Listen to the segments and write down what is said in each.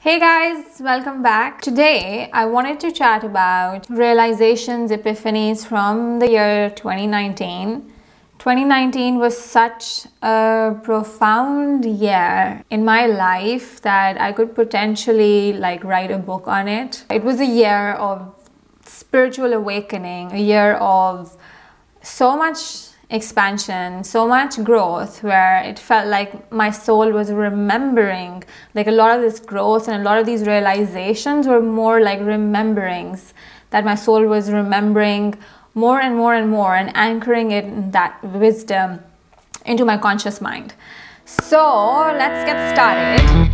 Hey guys, welcome back. Today I wanted to chat about realizations, epiphanies from the year 2019. 2019 was such a profound year in my life that I could potentially write a book on it. It was a year of spiritual awakening, a year of so much expansion, so much growth, where it felt like my soul was remembering, like a lot of this growth and a lot of these realizations were more like rememberings, that my soul was remembering more and more and more and anchoring it in that wisdom into my conscious mind. So let's get started.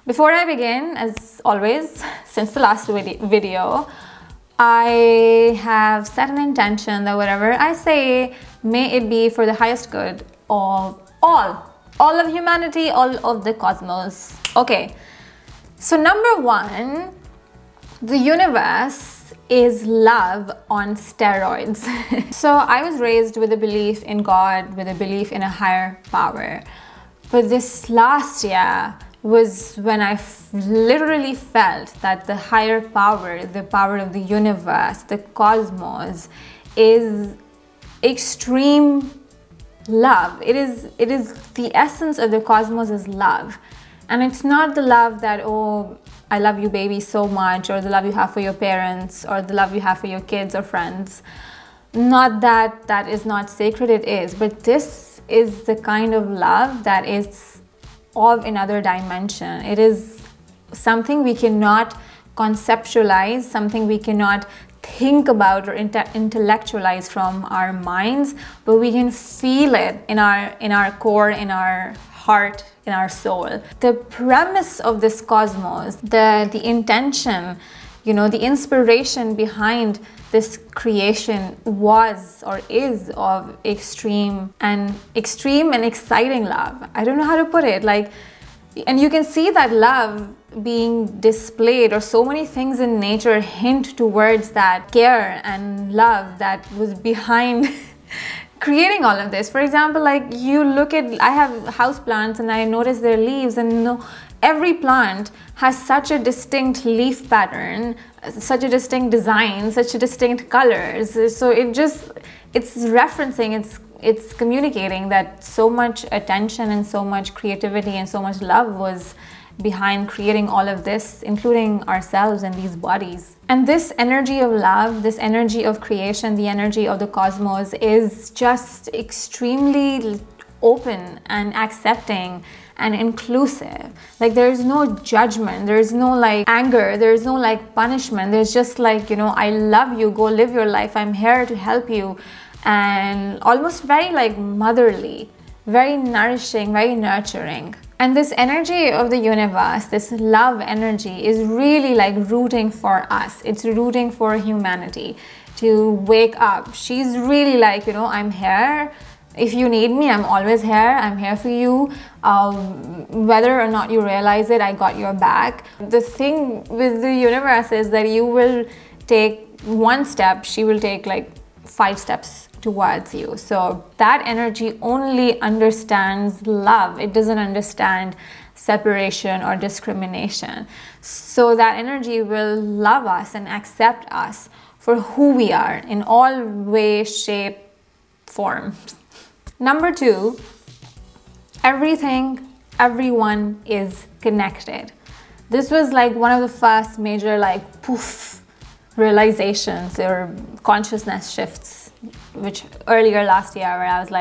Before I begin, as always, since the last video, I have set an intention that whatever I say, may it be for the highest good of all of humanity, all of the cosmos. Okay, so number one, the universe is love on steroids. So I was raised with a belief in God, with a belief in a higher power. But this last year was when I literally felt that the higher power, the power of the universe, the cosmos, is extreme love. It is the essence of the cosmos is love. And it's not the love that, oh, I love you baby so much, or the love you have for your parents, or the love you have for your kids or friends. Not that that is not sacred, it is, but this is the kind of love that is of another dimension. It is something we cannot conceptualize, something we cannot think about or intellectualize from our minds, but we can feel it in our core, in our heart, in our soul. The premise of this cosmos, the intention, the inspiration behind this creation was or is of extreme and exciting love. I don't know how to put it, and you can see that love being displayed, or so many things in nature hint towards that care and love that was behind creating all of this. For example, you look at, I have houseplants and I notice their leaves, and every plant has such a distinct leaf pattern, such a distinct design, such a distinct colors. So it's referencing, it's communicating that so much attention and so much creativity and so much love was behind creating all of this, including ourselves and these bodies. And this energy of love, this energy of creation, the energy of the cosmos is just extremely open and accepting and inclusive. There's no judgment, there's no anger, there's no punishment. There's just I love you, go live your life, I'm here to help you. And almost very motherly, very nourishing, very nurturing. And this energy of the universe, this love energy, is really rooting for us. It's rooting for humanity to wake up. She's really I'm here. If you need me, I'm always here. I'm here for you. Whether or not you realize it, I got your back. The thing with the universe is that you will take one step, she will take 5 steps towards you. So that energy only understands love. It doesn't understand separation or discrimination. So that energy will love us and accept us for who we are in all ways, shape, forms. Number 2, everyone is connected. This was one of the first major poof realizations or consciousness shifts, which earlier last year, where I was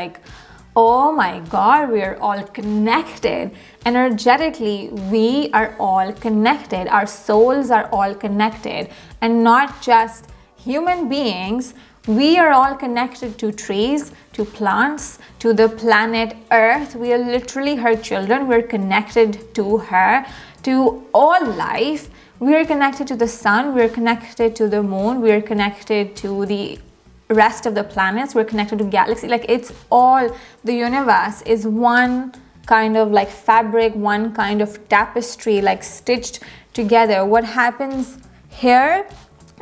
oh my God, we are all connected. Energetically, we are all connected. Our souls are all connected, and not just human beings. We are all connected to trees, to plants, to the planet Earth. We are literally her children. We're connected to her, to all life. We are connected to the sun. We're connected to the moon. We're connected to the rest of the planets. We're connected to galaxy. It's all, the universe is one kind of like fabric, one kind of tapestry, like stitched together. What happens here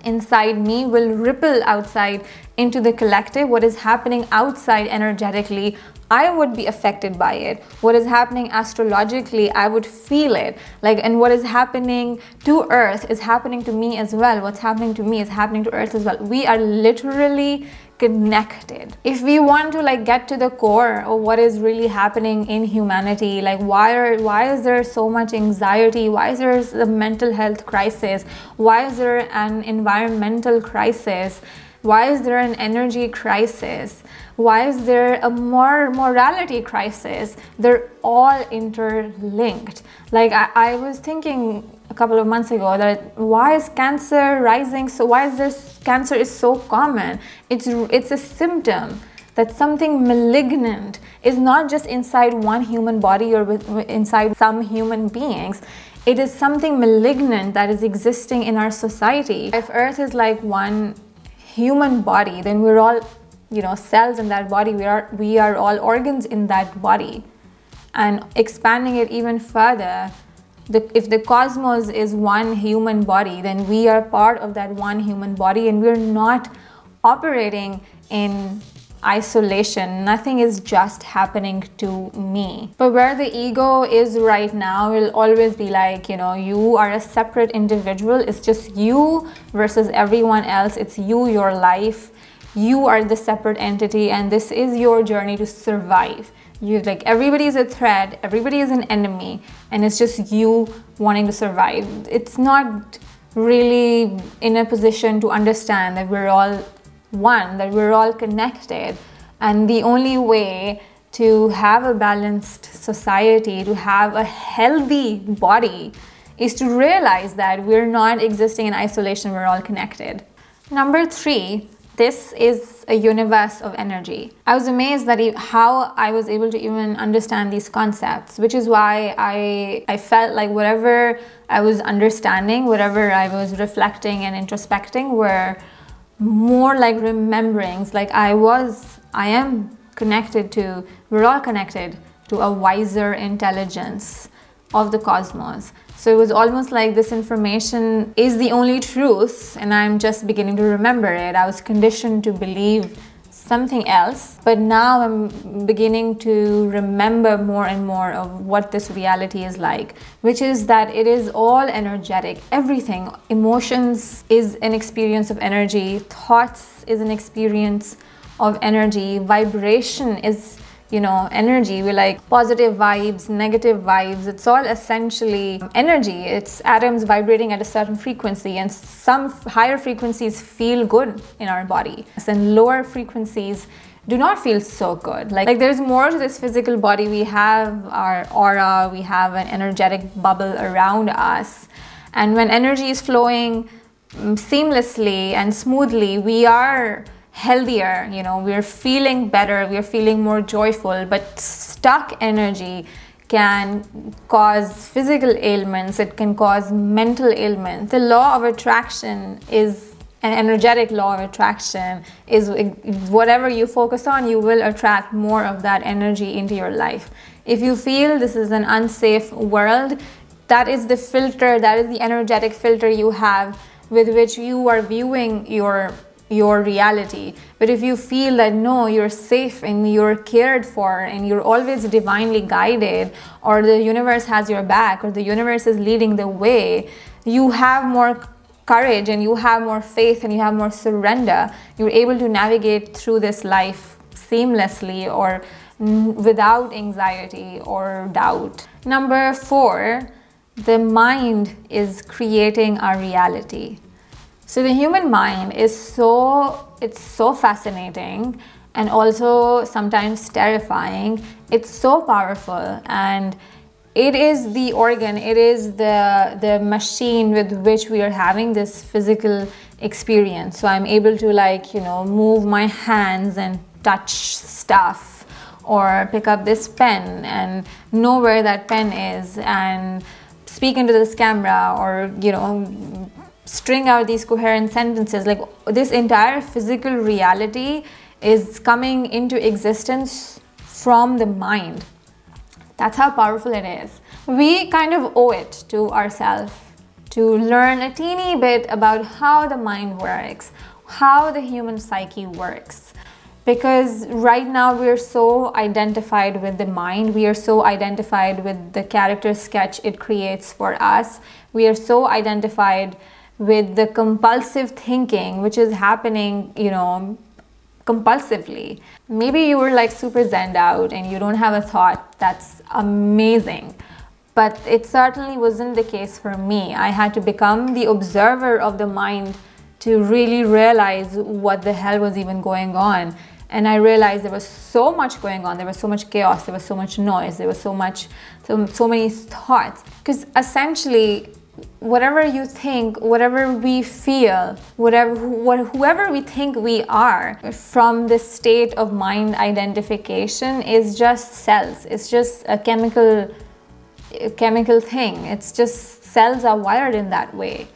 inside me will ripple outside into the collective. What is happening outside energetically, I would be affected by it. What is happening astrologically, I would feel it. Like, and what is happening to Earth is happening to me as well. What's happening to me is happening to Earth as well. We are literally connected. If we want to like get to the core of what is really happening in humanity, like why is there so much anxiety? Why is there a mental health crisis? Why is there an environmental crisis? Why is there an energy crisis? Why is there a morality crisis? They're all interlinked. Like I was thinking a couple of months ago that why is cancer rising? So why is this cancer is so common? It's a symptom that something malignant is not just inside one human body or inside some human beings. It is something malignant that is existing in our society. If Earth is like one human body, then we're all, you know, cells in that body. We are all organs in that body. And expanding it even further, if the cosmos is one human body, then we are part of that one human body, and we're not operating in isolation. Nothing is just happening to me. But where the ego is right now will always be like, you know, you are a separate individual. It's just you versus everyone else. It's you, your life. You are the separate entity, and this is your journey to survive. You like, everybody is a threat, everybody is an enemy, and it's just you wanting to survive. It's not really in a position to understand that we're all one, that we're all connected. And the only way to have a balanced society, to have a healthy body, is to realize that we're not existing in isolation, we're all connected. Number 3, this is a universe of energy. I was amazed that how I was able to even understand these concepts, which is why I felt like whatever I was understanding, whatever I was reflecting and introspecting were more like rememberings. Like I am connected to, we're all connected to a wiser intelligence of the cosmos. So it was almost like this information is the only truth, and I'm just beginning to remember it. I was conditioned to believe something else, but now I'm beginning to remember more and more of what this reality is like, which is that it is all energetic. Everything, emotions is an experience of energy, thoughts is an experience of energy, vibration is, you know, energy. We like positive vibes, negative vibes. It's all essentially energy. It's atoms vibrating at a certain frequency, and some higher frequencies feel good in our body, and lower frequencies do not feel so good. Like there's more to this physical body. We have our aura, we have an energetic bubble around us, and when energy is flowing seamlessly and smoothly, we are healthier, you know, we're feeling better, we're feeling more joyful. But stuck energy can cause physical ailments, it can cause mental ailments. The law of attraction is an energetic law of attraction. Is whatever you focus on, you will attract more of that energy into your life. If you feel this is an unsafe world, that is the filter, that is the energetic filter you have with which you are viewing your reality. But if you feel that no, you're safe and you're cared for and you're always divinely guided, or the universe has your back, or the universe is leading the way, you have more courage and you have more faith and you have more surrender. You're able to navigate through this life seamlessly or without anxiety or doubt. Number 4, the mind is creating our reality. So the human mind is it's so fascinating and also sometimes terrifying. It's so powerful, and it is the organ, it is the machine with which we are having this physical experience. So I'm able to, like, you know, move my hands and touch stuff, or pick up this pen and know where that pen is, and speak into this camera, or, you know, string out these coherent sentences. Like, this entire physical reality is coming into existence from the mind. That's how powerful it is. We kind of owe it to ourselves to learn a teeny bit about how the mind works, how the human psyche works. Because right now we're so identified with the mind, we are so identified with the character sketch it creates for us, we are so identified with the compulsive thinking which is happening, you know, compulsively. Maybe you were like super zenned out and you don't have a thought. That's amazing. But it certainly wasn't the case for me. I had to become the observer of the mind to really realize what the hell was even going on. And I realized there was so much going on. There was so much chaos. There was so much noise. There was so many thoughts. Because essentially, whatever you think, whatever we feel, whoever we think we are, from this state of mind identification is just cells. It's just a chemical thing. It's just cells are wired in that way.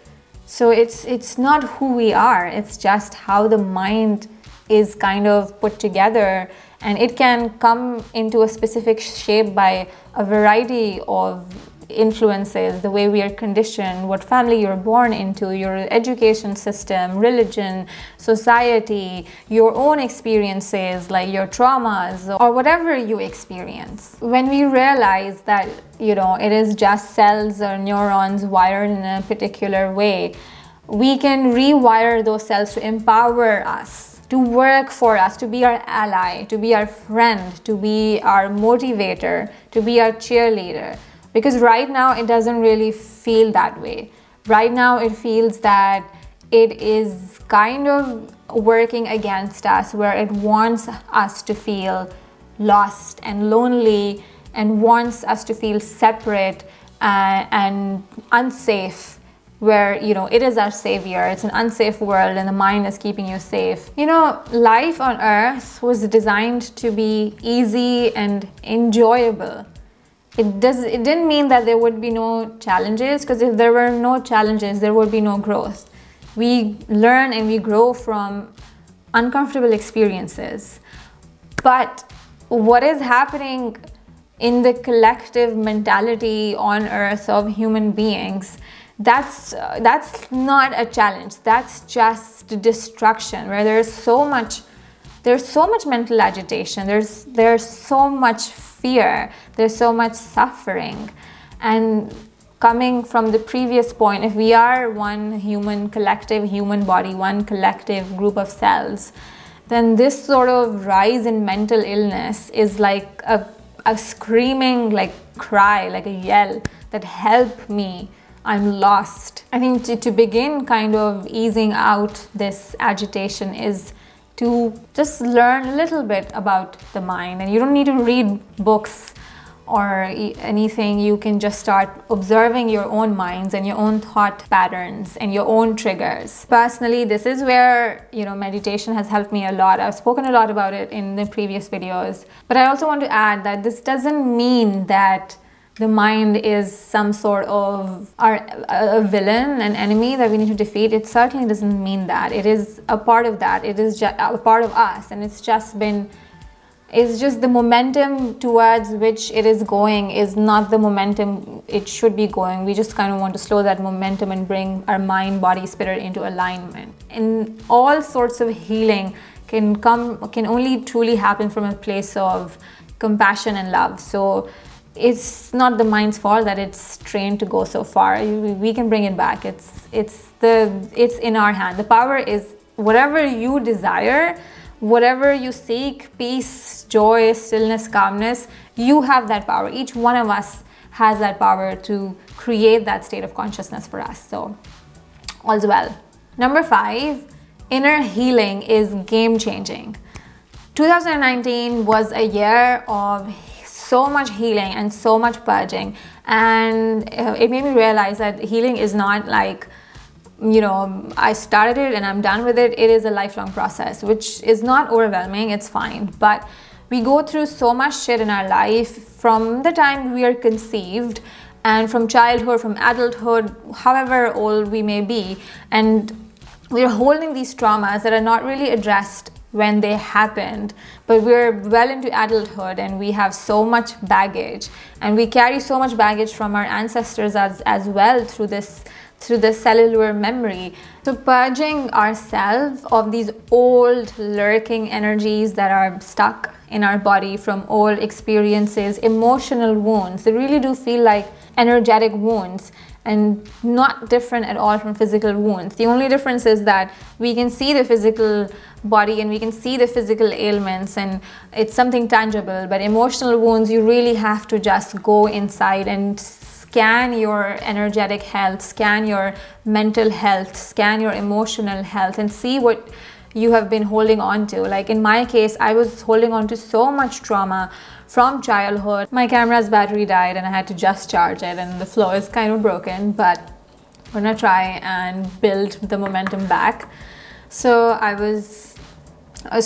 So it's not who we are. It's just how the mind is kind of put together, and it can come into a specific shape by a variety of influences, the way we are conditioned, what family you're born into, your education system, religion, society, your own experiences like your traumas or whatever you experience. When we realize that, you know, it is just cells or neurons wired in a particular way, we can rewire those cells to empower us, to work for us, to be our ally, to be our friend, to be our motivator, to be our cheerleader. Because right now it doesn't really feel that way. Right now it feels that it is kind of working against us, where it wants us to feel lost and lonely and wants us to feel separate and unsafe, where, you know, it is our savior. It's an unsafe world and the mind is keeping you safe. You know, life on earth was designed to be easy and enjoyable. It didn't mean that there would be no challenges, because if there were no challenges, there would be no growth. We learn and we grow from uncomfortable experiences. But what is happening in the collective mentality on earth of human beings, that's not a challenge. That's just destruction, where there's so much mental agitation, there's so much fear, there's so much suffering. And coming from the previous point, if we are one collective human body, one collective group of cells, then this sort of rise in mental illness is like a screaming like cry, like a yell that help me, I'm lost. I think to begin kind of easing out this agitation is to just learn a little bit about the mind. And you don't need to read books or anything. You can just start observing your own minds and your own thought patterns and your own triggers. Personally, this is where, you know, meditation has helped me a lot. I've spoken a lot about it in the previous videos. But I also want to add that this doesn't mean that the mind is some sort of a villain, an enemy that we need to defeat. It certainly doesn't mean that. It is a part of that. It is just a part of us, and it's just the momentum towards which it is going is not the momentum it should be going. We just kind of want to slow that momentum and bring our mind, body, spirit into alignment. And all sorts of healing can only truly happen from a place of compassion and love. So it's not the mind's fault that it's trained to go so far. We can bring it back. It's in our hand. The power is whatever you desire, whatever you seek, peace, joy, stillness, calmness, you have that power. Each one of us has that power to create that state of consciousness for us. So all's well. Number 5, inner healing is game changing. 2019 was a year of so much healing and so much purging, and it made me realize that healing is not like, you know, I started it and I'm done with it. It is a lifelong process, which is not overwhelming. It's fine, but we go through so much shit in our life from the time we are conceived, and from childhood, from adulthood, however old we may be, and we're holding these traumas that are not really addressed when they happened, but we're well into adulthood and we have so much baggage, and we carry so much baggage from our ancestors as well through the cellular memory. So purging ourselves of these old lurking energies that are stuck in our body from old experiences, emotional wounds, they really do feel like energetic wounds, and not different at all from physical wounds. The only difference is that we can see the physical body and we can see the physical ailments and it's something tangible, but emotional wounds, you really have to just go inside and scan your energetic health, scan your mental health, scan your emotional health, and see what you have been holding on to. Like in my case, I was holding on to so much trauma from childhood. My camera's battery died and I had to just charge it, and the flow is kind of broken, but I'm gonna try and build the momentum back. So I was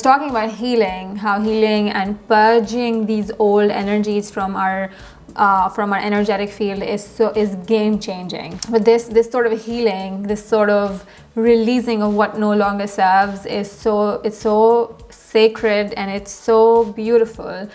talking about healing, how healing and purging these old energies from our energetic field is game changing. But this sort of healing, this sort of releasing of what no longer serves it's so sacred and it's so beautiful.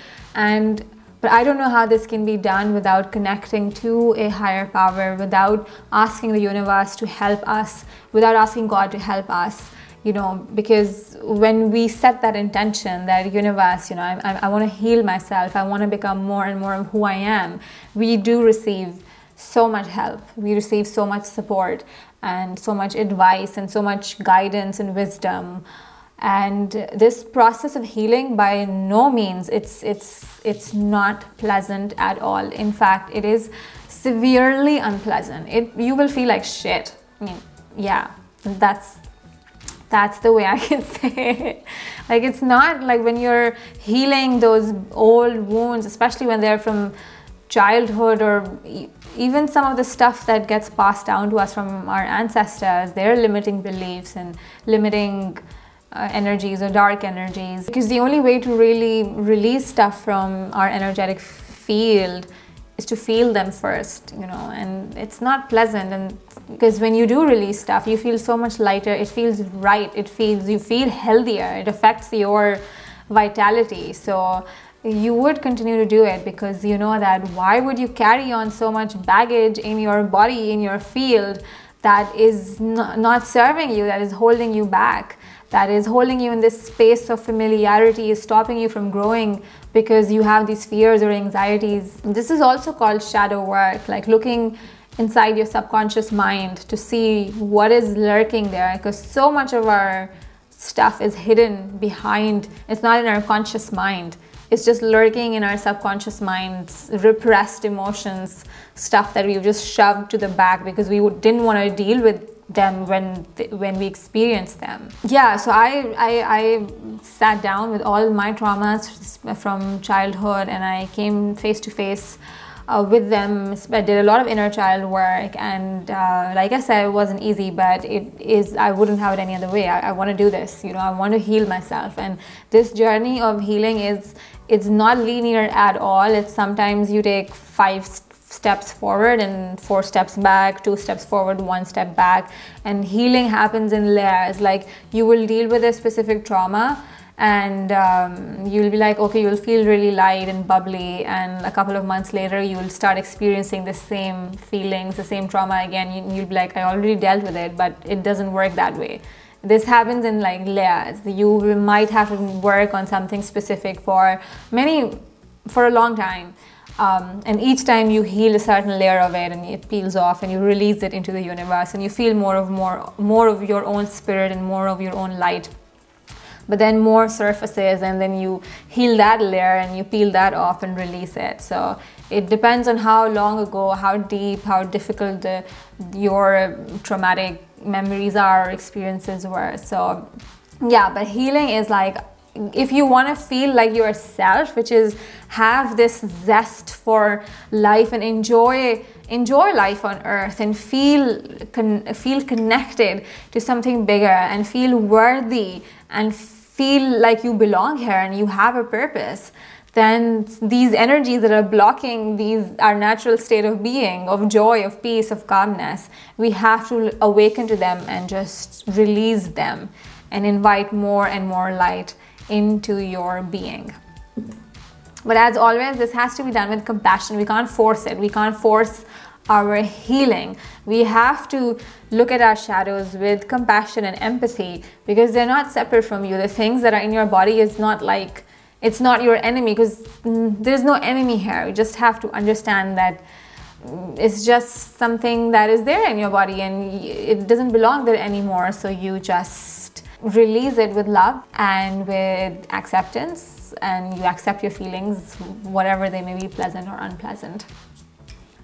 But I don't know how this can be done without connecting to a higher power, without asking the universe to help us, without asking God to help us. You know, because when we set that intention, that universe, you know, I want to heal myself, I want to become more and more of who I am, we do receive so much help, we receive so much support and so much advice and so much guidance and wisdom. And this process of healing, by no means, it's not pleasant at all. In fact, it is severely unpleasant. You will feel like shit. I mean, yeah, that's the way I can say it. Like, it's not like when you're healing those old wounds, especially when they're from childhood, or even some of the stuff that gets passed down to us from our ancestors, their limiting beliefs and limiting energies or dark energies. Because the only way to really release stuff from our energetic field is to feel them first, you know, and it's not pleasant. And because when you do release stuff, you feel so much lighter, it feels right, you feel healthier, it affects your vitality. So you would continue to do it, because you know that why would you carry on so much baggage in your body, in your field, that is not serving you, that is holding you back, that is holding you in this space of familiarity, is stopping you from growing because you have these fears or anxieties. This is also called shadow work, like looking inside your subconscious mind to see what is lurking there, because so much of our stuff is hidden behind, it's not in our conscious mind, it's just lurking in our subconscious minds, repressed emotions, stuff that we've just shoved to the back because we didn't want to deal with them when we experienced them. Yeah, so I sat down with all my traumas from childhood and I came face to face with them. I did a lot of inner child work, and like I said, it wasn't easy, but I wouldn't have it any other way. I want to do this, you know, I want to heal myself. And this journey of healing it's not linear at all. It's sometimes you take 5 steps forward and 4 steps back, 2 steps forward, 1 step back, and healing happens in layers. Like, you will deal with a specific trauma and you'll be like, okay, you'll feel really light and bubbly, and a couple of months later you'll start experiencing the same feelings, the same trauma again. You'll be like, I already dealt with it, but it doesn't work that way. This happens in like layers. You might have to work on something specific for a long time. And each time you heal a certain layer of it and it peels off and you release it into the universe and you feel more of your own spirit and more of your own light. But then more surfaces, and then you heal that layer and you peel that off and release it. So it depends on how long ago, how deep, how difficult your traumatic memories are or experiences were. So yeah, but healing is like, if you want to feel like yourself, which is have this zest for life and enjoy life on earth and feel connected to something bigger and feel worthy and feel like you belong here and you have a purpose, then these energies that are blocking our natural state of being, of joy, of peace, of calmness, we have to awaken to them and just release them and invite more and more light into your being. But as always, this has to be done with compassion. We can't force it. We can't force our healing. We have to look at our shadows with compassion and empathy, because they're not separate from you. The things that are in your body is not like, it's not your enemy, because there's no enemy here. You just have to understand that it's just something that is there in your body and it doesn't belong there anymore. So you just release it with love and with acceptance, and you accept your feelings, whatever they may be, pleasant or unpleasant.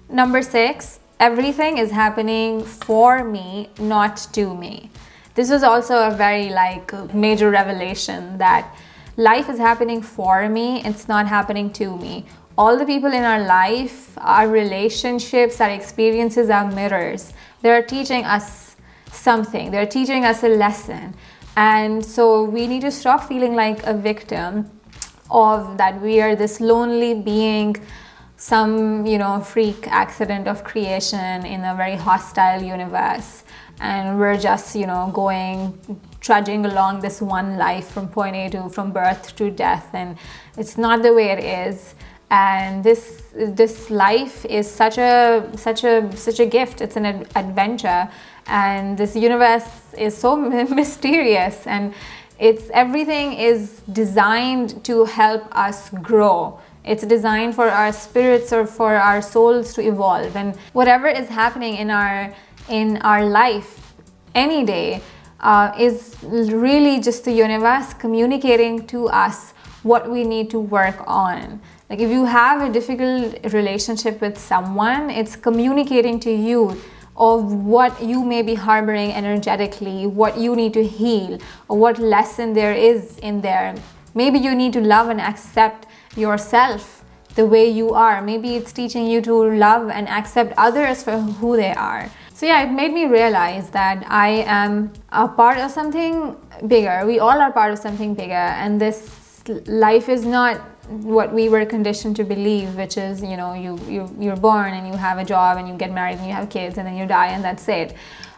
Number 6, everything is happening for me, not to me. This was also a very major revelation, that life is happening for me, it's not happening to me. All the people in our life, our relationships, our experiences are mirrors. They're teaching us something, they're teaching us a lesson. And so we need to stop feeling like a victim of that. We are this lonely being, some freak accident of creation in a very hostile universe, and we're just trudging along this one life from point A from birth to death, and it's not the way it is. And this life is such a gift. It's an adventure, and this universe is so mysterious, and everything is designed to help us grow. It's designed for our spirits or for our souls to evolve. And whatever is happening in our life any day is really just the universe communicating to us what we need to work on. Like if you have a difficult relationship with someone, it's communicating to you of what you may be harboring energetically, what you need to heal, or what lesson there is in there. Maybe you need to love and accept yourself the way you are. Maybe it's teaching you to love and accept others for who they are. So yeah, it made me realize that I am a part of something bigger. We all are part of something bigger, and this life is not what we were conditioned to believe, which is you're born and you have a job and you get married and you have kids and then you die and that's it.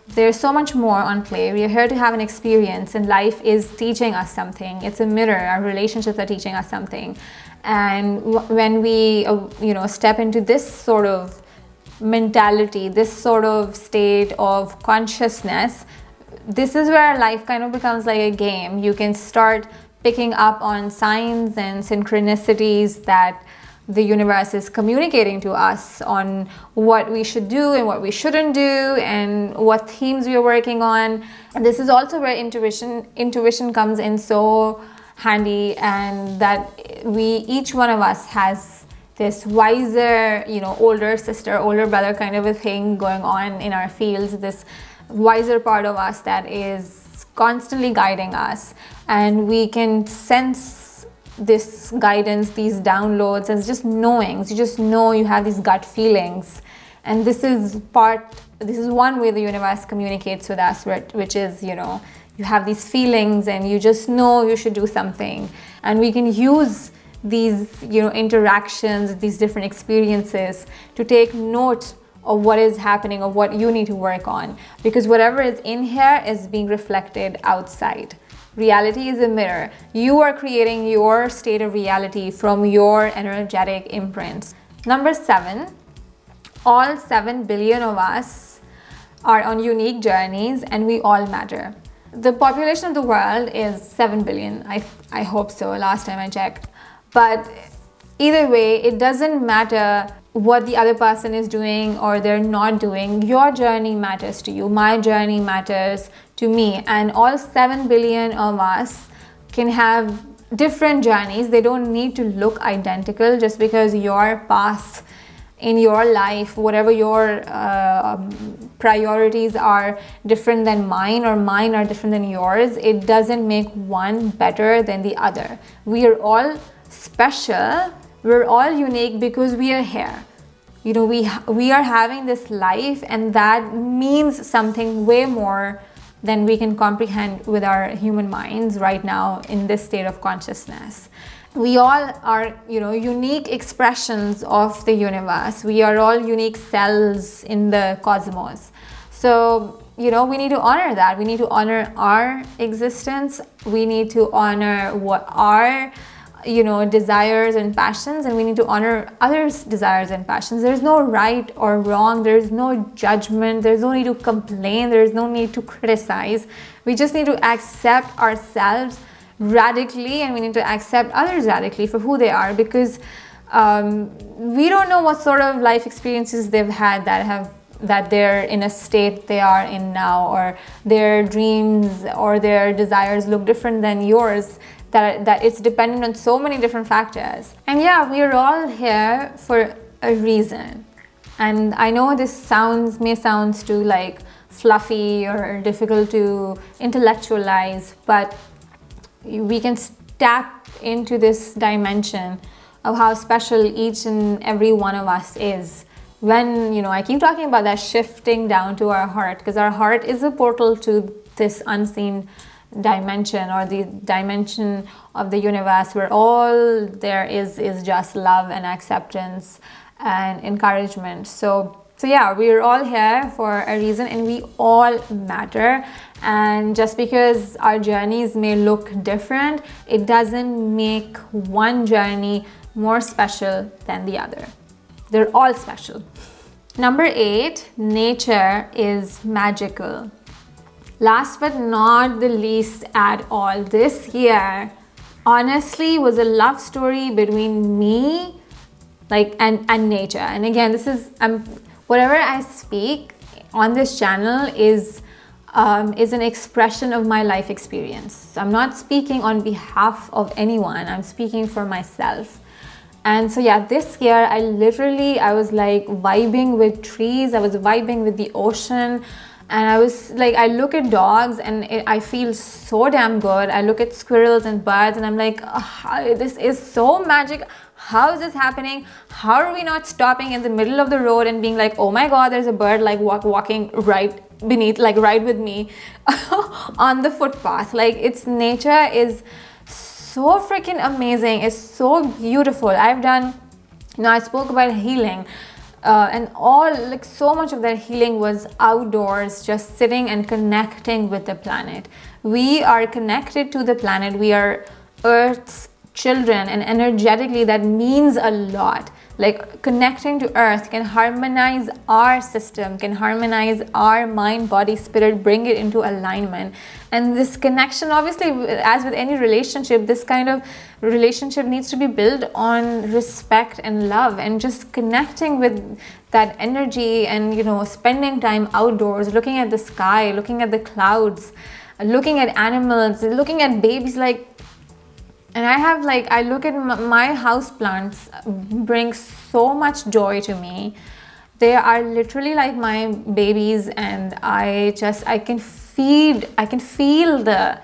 There's so much more on play. We are here to have an experience, and life is teaching us something. It's a mirror. Our relationships are teaching us something. And when we step into this sort of mentality, this sort of state of consciousness, this is where life kind of becomes like a game. You can start picking up on signs and synchronicities that the universe is communicating to us on what we should do and what we shouldn't do, and what themes we are working on. And this is also where intuition comes in so handy, and that each one of us has this wiser, older sister, older brother kind of a thing going on in our fields, this wiser part of us that is constantly guiding us, and we can sense this guidance, these downloads as just knowings. You just know, you have these gut feelings, and this is one way the universe communicates with us, which is you have these feelings and you just know you should do something. And we can use these interactions, these different experiences to take note of what is happening, of what you need to work on, because whatever is in here is being reflected outside. Reality is a mirror. You are creating your state of reality from your energetic imprints. Number 7, all 7 billion of us are on unique journeys, and we all matter. The population of the world is 7 billion. I hope so, last time I checked. But either way, it doesn't matter what the other person is doing or they're not doing. Your journey matters to you. My journey matters to me. And all 7 billion of us can have different journeys. They don't need to look identical. Just because your path in your life, whatever your priorities are different than mine, or mine are different than yours, it doesn't make one better than the other. We are all special. We're all unique because we are here. We are having this life, and that means something way more than we can comprehend with our human minds right now in this state of consciousness. We all are, unique expressions of the universe. We are all unique cells in the cosmos. So you know, we need to honor that. We need to honor our existence. We need to honor what our, you know, desires and passions, and we need to honor others' desires and passions. There's no right or wrong. There's no judgment. There's no need to complain. There's no need to criticize. We just need to accept ourselves radically, and we need to accept others radically for who they are, because we don't know what sort of life experiences they've had that they're in a state they are in now, or their dreams or their desires look different than yours. That it's dependent on so many different factors. And yeah, we're all here for a reason. And I know this may sound too like fluffy or difficult to intellectualize, but we can tap into this dimension of how special each and every one of us is. When, you know, I keep talking about that shifting down to our heart, because our heart is a portal to this unseen dimension, or the dimension of the universe where all there is just love and acceptance and encouragement. So yeah, we're all here for a reason, and we all matter. And just because our journeys may look different, it doesn't make one journey more special than the other. They're all special. Number 8, nature is magical. Last but not the least at all, this year honestly was a love story between me and nature. And again, this is whatever I speak on this channel is an expression of my life experience. I'm not speaking on behalf of anyone. I'm speaking for myself. And so yeah, this year I was like vibing with trees. I was vibing with the ocean. And I was like, I look at dogs and I feel so damn good. I look at squirrels and birds and I'm like, oh, this is so magic. How is this happening? How are we not stopping in the middle of the road and being like, oh my God, there's a bird like walking right beneath, like right with me on the footpath. Like, it's nature is so freaking amazing. It's so beautiful. I've done, you know, I spoke about healing. And so much of that healing was outdoors, just sitting and connecting with the planet. We are connected to the planet. We are Earth's children, and energetically that means a lot. Like, connecting to Earth can harmonize our system, can harmonize our mind, body, spirit, bring it into alignment. And this connection, obviously, as with any relationship, this kind of relationship needs to be built on respect and love, and just connecting with that energy, and, you know, spending time outdoors, looking at the sky, looking at the clouds, looking at animals, looking at babies, like. And I look at my house plants, bring so much joy to me. They are literally like my babies, and I can feel the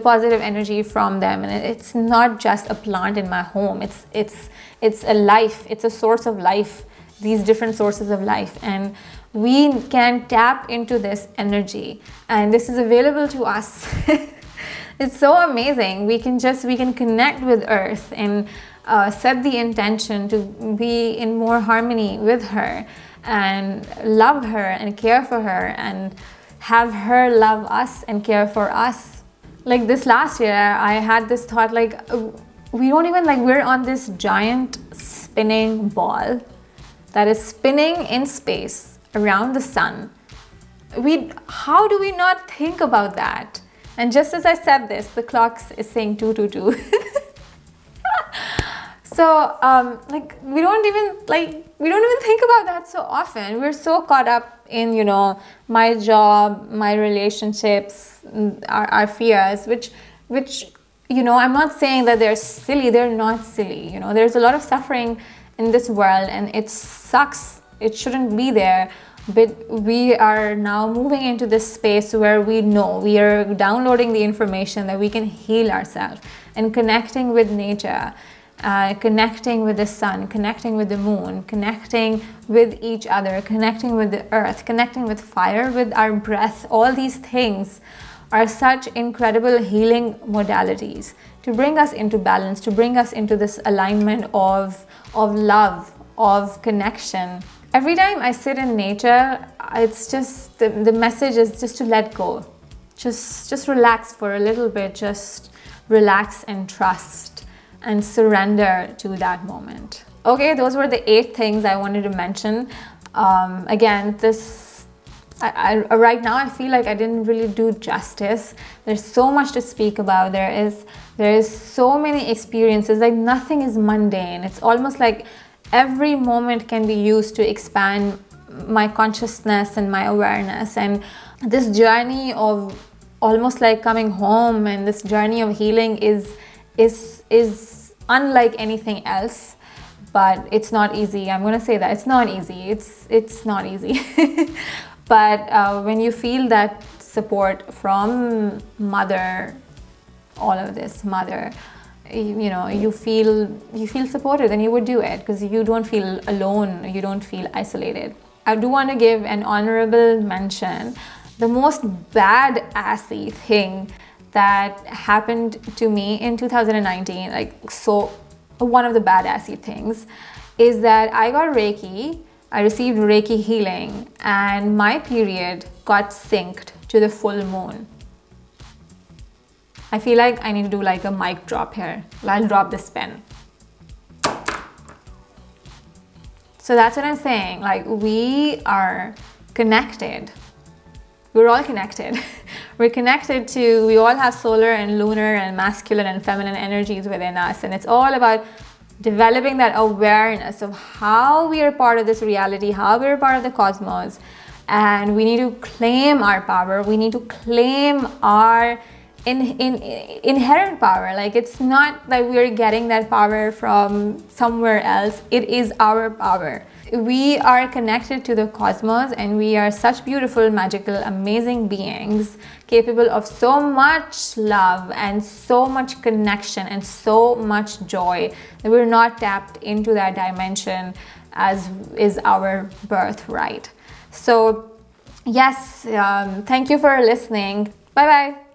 positive energy from them. And it's not just a plant in my home. It's a life. It's a source of life. These different sources of life, and we can tap into this energy, and this is available to us. It's so amazing. We can connect with Earth and set the intention to be in more harmony with her, and love her and care for her, and have her love us and care for us. Like, this last year, I had this thought, like, we're on this giant spinning ball that is spinning in space around the sun. How do we not think about that? And just as I said this, the clock is saying 222. So, we don't even think about that so often. We're so caught up in, you know, my job, my relationships, our fears, which, you know, I'm not saying that they're silly. They're not silly. You know, there's a lot of suffering in this world, and it sucks. It shouldn't be there. But we are now moving into this space where we know, we are downloading the information that we can heal ourselves, and connecting with nature, connecting with the sun, connecting with the moon, connecting with each other, connecting with the earth, connecting with fire, with our breath. All these things are such incredible healing modalities to bring us into balance, to bring us into this alignment of love, of connection, Every time I sit in nature, it's just, the message is just to let go. Just relax for a little bit, just relax and trust and surrender to that moment. Okay, those were the 8 things I wanted to mention. Again, right now I feel like I didn't really do justice. There's so much to speak about. There is so many experiences, like nothing is mundane. It's almost like every moment can be used to expand my consciousness and my awareness. And this journey of almost like coming home, and this journey of healing is unlike anything else. But it's not easy. I'm gonna say that it's not easy. It's not easy. But when you feel that support from mother, all of this mother, you know, you feel supported, then you would do it, because you don't feel alone, you don't feel isolated. I do want to give an honorable mention. The most badassy thing that happened to me in 2019, like, so one of the badassy things is that I got Reiki. I received Reiki healing, and my period got synced to the full moon. I feel like I need to do like a mic drop here. I'll drop this pen. So that's what I'm saying. Like, we are connected. We're all connected. We're connected to, we all have solar and lunar and masculine and feminine energies within us. And it's all about developing that awareness of how we are part of this reality, how we're part of the cosmos. And we need to claim our power. We need to claim our inherent power. Like, it's not that we're getting that power from somewhere else. It is our power. We are connected to the cosmos, and we are such beautiful, magical, amazing beings, capable of so much love and so much connection and so much joy, that we're not tapped into that dimension as is our birthright. So yes, thank you for listening. Bye bye.